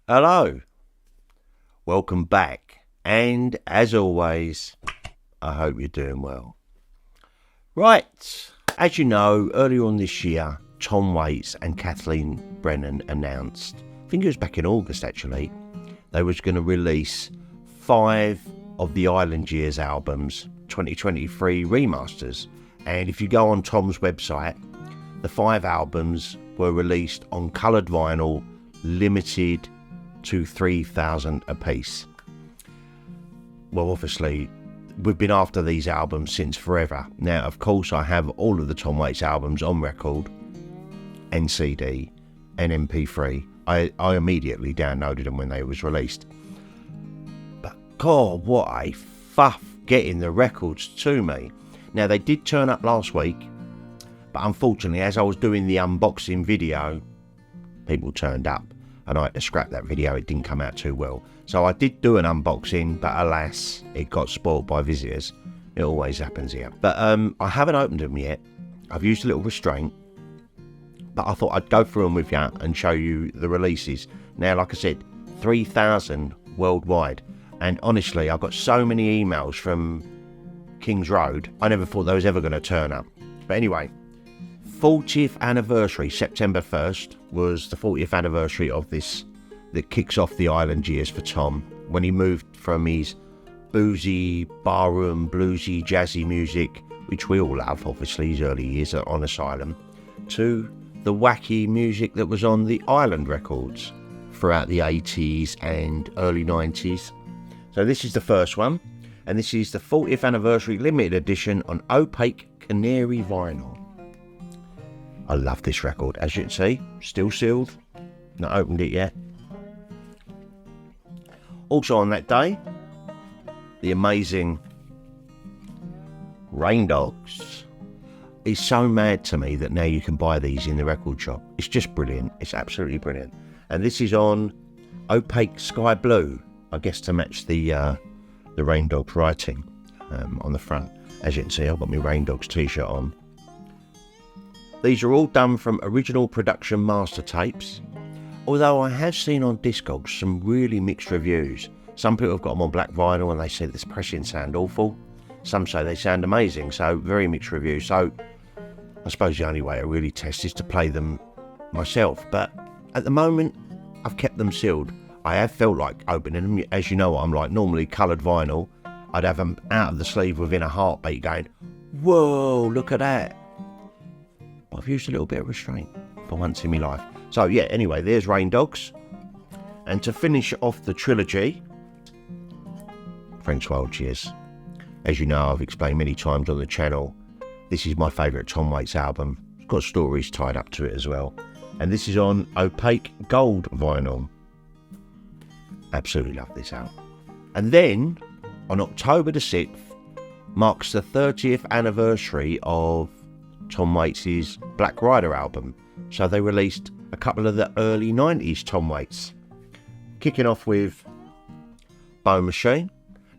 Hello, welcome back, and as always, I hope you're doing well. Right, as you know, earlier on this year, Tom Waits and Kathleen Brennan announced, I think it was back in August actually, they was going to release 5 of the Island Years albums, 2023 remasters. And if you go on Tom's website, the 5 albums were released on coloured vinyl, limited to 3,000 a piece. Well, obviously, we've been after these albums since forever. Now, of course, I have all of the Tom Waits albums on record, and CD, and MP3. I immediately downloaded them when they was released. But God, what a fuff getting the records to me. Now, they did turn up last week, but unfortunately, as I was doing the unboxing video, people turned up. And I had to scrap that video, it didn't come out too well. So I did do an unboxing, but alas, it got spoiled by visitors. It always happens here. But I haven't opened them yet. I've used a little restraint. But I thought I'd go through them with you and show you the releases. Now, like I said, 3,000 worldwide. And honestly, I got so many emails from Kings Road, I never thought they was ever going to turn up. But anyway, 40th anniversary, September 1st, was the 40th anniversary of this that kicks off the Island Years for Tom, when he moved from his boozy, barroom, bluesy, jazzy music, which we all love, obviously, his early years on Asylum, to the wacky music that was on the Island records throughout the 80s and early 90s. So this is the first one, and this is the 40th anniversary limited edition on opaque canary vinyl. I love this record, as you can see, still sealed, not opened it yet. Also on that day, the amazing Rain Dogs. It's so mad to me that now you can buy these in the record shop. It's just brilliant, it's absolutely brilliant. And this is on opaque sky blue, I guess to match the Rain Dogs writing on the front. As you can see, I've got my Rain Dogs t-shirt on. These are all done from original production master tapes, although I have seen on Discogs some really mixed reviews. Some people have got them on black vinyl and they say the pressing sound awful. Some say they sound amazing, so very mixed reviews. So I suppose the only way to really test is to play them myself. But at the moment, I've kept them sealed. I have felt like opening them. As you know what I'm like, normally coloured vinyl, I'd have them out of the sleeve within a heartbeat going, whoa, look at that. I've used a little bit of restraint for once in my life. So yeah, anyway, there's Rain Dogs. And to finish off the trilogy, French Wild Cheers. As you know, I've explained many times on the channel, this is my favourite Tom Waits album. It's got stories tied up to it as well. And this is on opaque gold vinyl. Absolutely love this album. And then, on October the 6th, marks the 30th anniversary of Tom Waits' Black Rider album. So they released a couple of the early 90s Tom Waits. Kicking off with Bone Machine.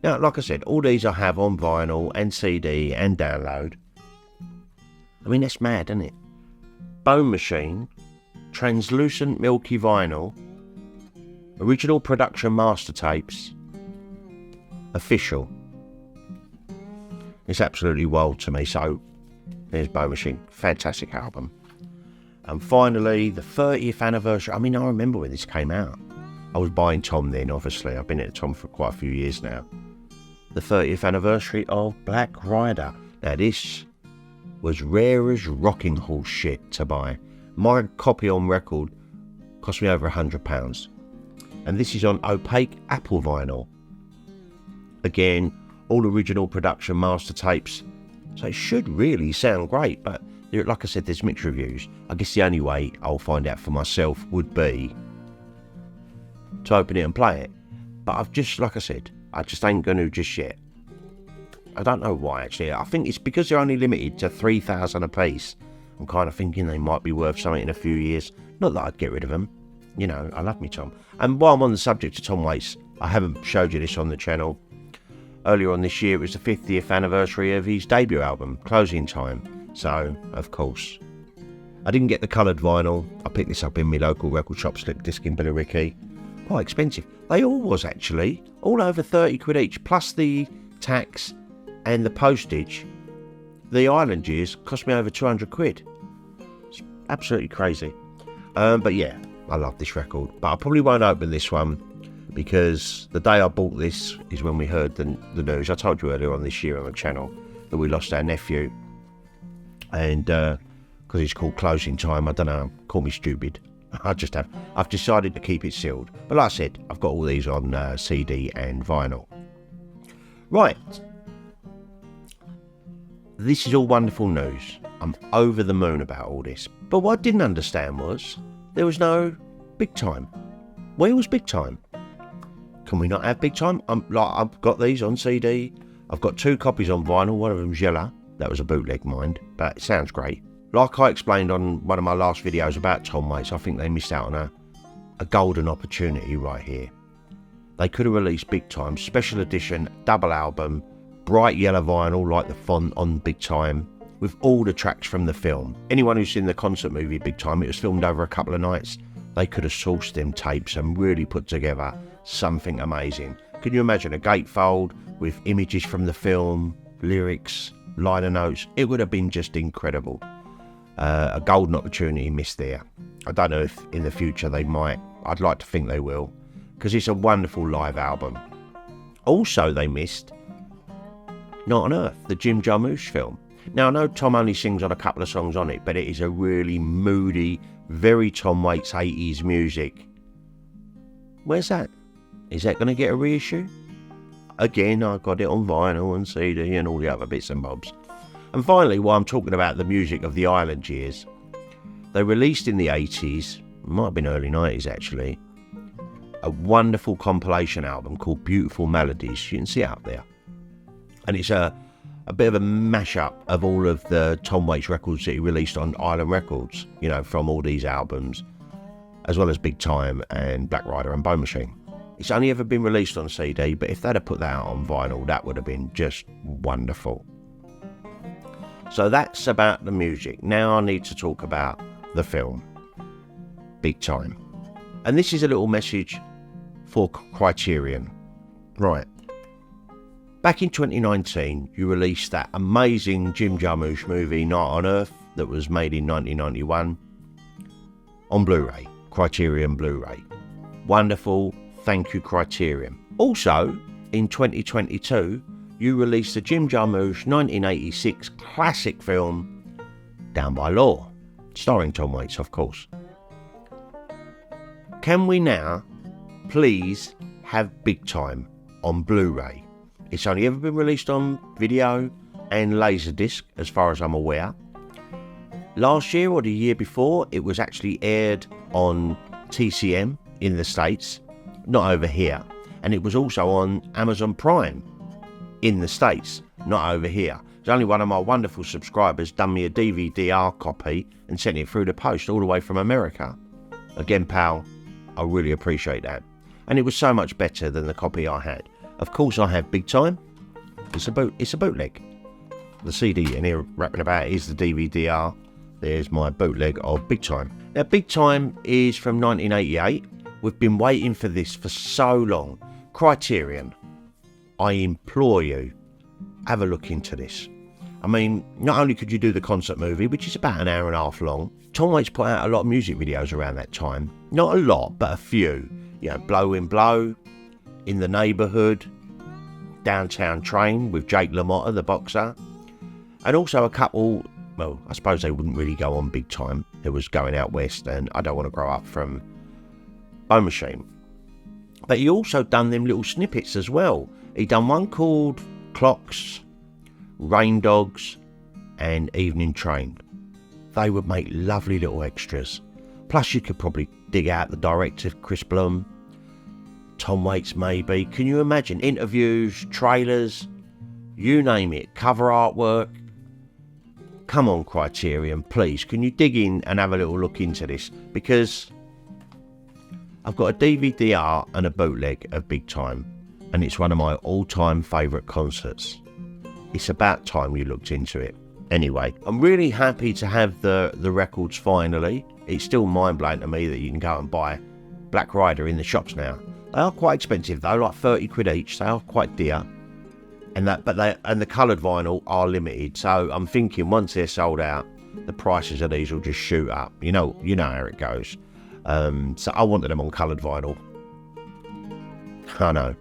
Now, like I said, all these I have on vinyl and CD and download. I mean, that's mad, isn't it? Bone Machine, translucent milky vinyl, original production master tapes, official. It's absolutely wild to me. So there's Bone Machine, fantastic album. And finally, the 30th anniversary. I mean, I remember when this came out. I was buying Tom then, obviously. I've been at Tom for quite a few years now. The 30th anniversary of Black Rider. Now, this was rare as rocking horse shit to buy. My copy on record cost me over £100. And this is on opaque Apple vinyl. Again, all original production master tapes. So it should really sound great, but like I said, there's mixed reviews. I guess the only way I'll find out for myself would be to open it and play it. But I've just, like I said, I just ain't going to just yet. I don't know why, actually. I think it's because they're only limited to 3,000 a piece. I'm kind of thinking they might be worth something in a few years. Not that I'd get rid of them. You know, I love me Tom. And while I'm on the subject of Tom Waits, I haven't showed you this on the channel. Earlier on this year, it was the 50th anniversary of his debut album, Closing Time. So, of course, I didn't get the coloured vinyl. I picked this up in my local record shop, Slip Disc in Billericay. quite expensive. They all was actually, all over 30 quid each, plus the tax and the postage. The Island Years cost me over 200 quid. It's absolutely crazy. But yeah, I love this record. But I probably won't open this one because the day I bought this is when we heard the news. I told you earlier on this year on the channel that we lost our nephew. And because it's called Closing Time, I don't know, call me stupid. I've decided to keep it sealed. But like I said, I've got all these on CD and vinyl. Right. This is all wonderful news. I'm over the moon about all this. But what I didn't understand was there was no Big Time. Where was Big Time? Can we not have Big Time? I've got these on CD. I've got 2 copies on vinyl. One of them's yellow. That was a bootleg, mind. But it sounds great. Like I explained on one of my last videos about Tom Waits, I think they missed out on a golden opportunity right here. They could have released Big Time, special edition, double album, bright yellow vinyl like the font on Big Time, with all the tracks from the film. Anyone who's seen the concert movie Big Time, it was filmed over a couple of nights. They could have sourced them tapes and really put together something amazing. Can you imagine a gatefold with images from the film, lyrics, liner notes? It would have been just incredible. A golden opportunity missed there. I don't know if in the future they might. I'd like to think they will, because it's a wonderful live album. Also they missed Night on Earth, the Jim Jarmusch film. Now I know Tom only sings on a couple of songs on it, but it is a really moody, very Tom Waits 80s music. Where's that? Is that going to get a reissue? Again, I got it on vinyl and CD and all the other bits and bobs. And finally, while I'm talking about the music of the Island Years, they released in the 80s, might have been early 90s actually, a wonderful compilation album called Beautiful Melodies. You can see it up there. And it's a bit of a mashup of all of the Tom Waits records that he released on Island Records, you know, from all these albums, as well as Big Time and Black Rider and Bone Machine. It's only ever been released on CD, but if they'd have put that out on vinyl, that would have been just wonderful. So that's about the music. Now I need to talk about the film, Big Time. And this is a little message for Criterion. Right. Back in 2019, you released that amazing Jim Jarmusch movie, Night on Earth, that was made in 1991 on Blu-ray, Criterion Blu-ray. Wonderful. Thank you, Criterion. Also, in 2022, you released the Jim Jarmusch 1986 classic film, Down by Law, starring Tom Waits, of course. Can we now please have Big Time on Blu-ray? It's only ever been released on video and Laserdisc, as far as I'm aware. Last year or the year before, it was actually aired on TCM in the States, not over here. And it was also on Amazon Prime in the States, not over here. There's only one of my wonderful subscribers done me a DVD-R copy and sent it through the post all the way from America. Again, pal, I really appreciate that. And it was so much better than the copy I had. Of course, I have Big Time. It's a bootleg. The CD in here wrapping about is the DVD-R. There's my bootleg of Big Time. Now, Big Time is from 1988. We've been waiting for this for so long. Criterion, I implore you, have a look into this. I mean, not only could you do the concert movie, which is about an hour and a half long, Tom Waits put out a lot of music videos around that time. Not a lot, but a few. You know, Blow in Blow, In the Neighbourhood, Downtown Train with Jake LaMotta, the boxer, and also a couple, well, I suppose they wouldn't really go on Big Time. It was Going Out West and I Don't Want to Grow Up from Bone Machine. But he also done them little snippets as well. He done one called Clocks, Rain Dogs and Evening Train. They would make lovely little extras. Plus you could probably dig out the director, Chris Blum, Tom Waits maybe. Can you imagine? Interviews, trailers, you name it, cover artwork. Come on, Criterion, please. Can you dig in and have a little look into this? Because I've got a DVD-R and a bootleg of Big Time, and it's one of my all-time favourite concerts. It's about time you looked into it. Anyway, I'm really happy to have the records finally. It's still mind-blowing to me that you can go and buy Black Rider in the shops now. They are quite expensive though, like 30 quid each. They are quite dear. And the coloured vinyl are limited. So I'm thinking once they're sold out, the prices of these will just shoot up. You know how it goes. So I wanted them on coloured vinyl. I know.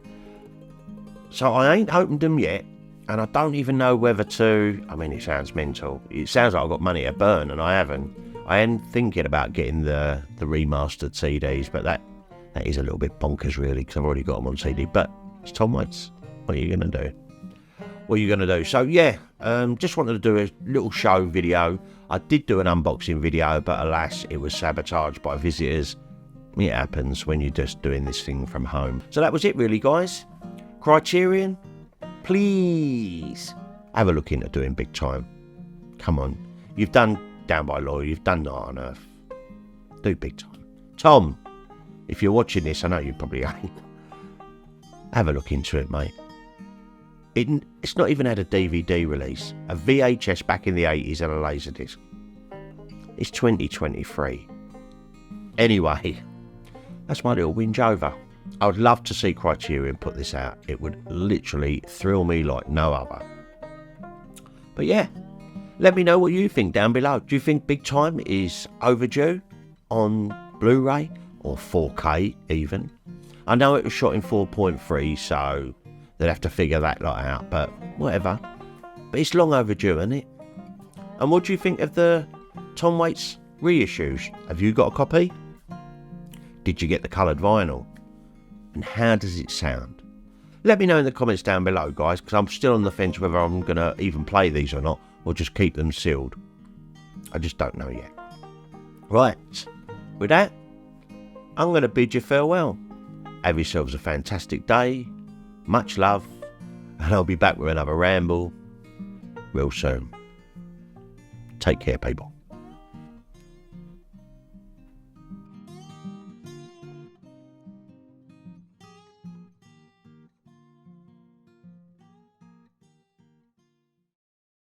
So I ain't opened them yet. And I don't even know whether to... I mean, it sounds mental. It sounds like I've got money to burn, and I haven't. I am thinking about getting the remastered CDs, but that is a little bit bonkers, really, because I've already got them on CD. But it's Tom Waits. What are you going to do? What are you going to do? So, yeah, just wanted to do a little show video. I did do an unboxing video, but alas, it was sabotaged by visitors. It happens when you're just doing this thing from home. So that was it, really, guys. Criterion, please have a look into doing Big Time. Come on. You've done Down by Law, you've done Night on Earth. Do Big Time. Tom, if you're watching this, I know you probably ain't. Have a look into it, mate. It's not even had a DVD release. A VHS back in the 80s and a Laserdisc. It's 2023. Anyway, that's my little whinge over. I would love to see Criterion put this out. It would literally thrill me like no other. But yeah, let me know what you think down below. Do you think Big Time is overdue on Blu-ray or 4K even? I know it was shot in 4.3, so they'd have to figure that lot out, but whatever. But it's long overdue, isn't it? And what do you think of the Tom Waits reissues? Have you got a copy? Did you get the coloured vinyl? And how does it sound? Let me know in the comments down below, guys, because I'm still on the fence whether I'm going to even play these or not, or just keep them sealed. I just don't know yet. Right, with that, I'm going to bid you farewell. Have yourselves a fantastic day. Much love. And I'll be back with another ramble real soon. Take care, people.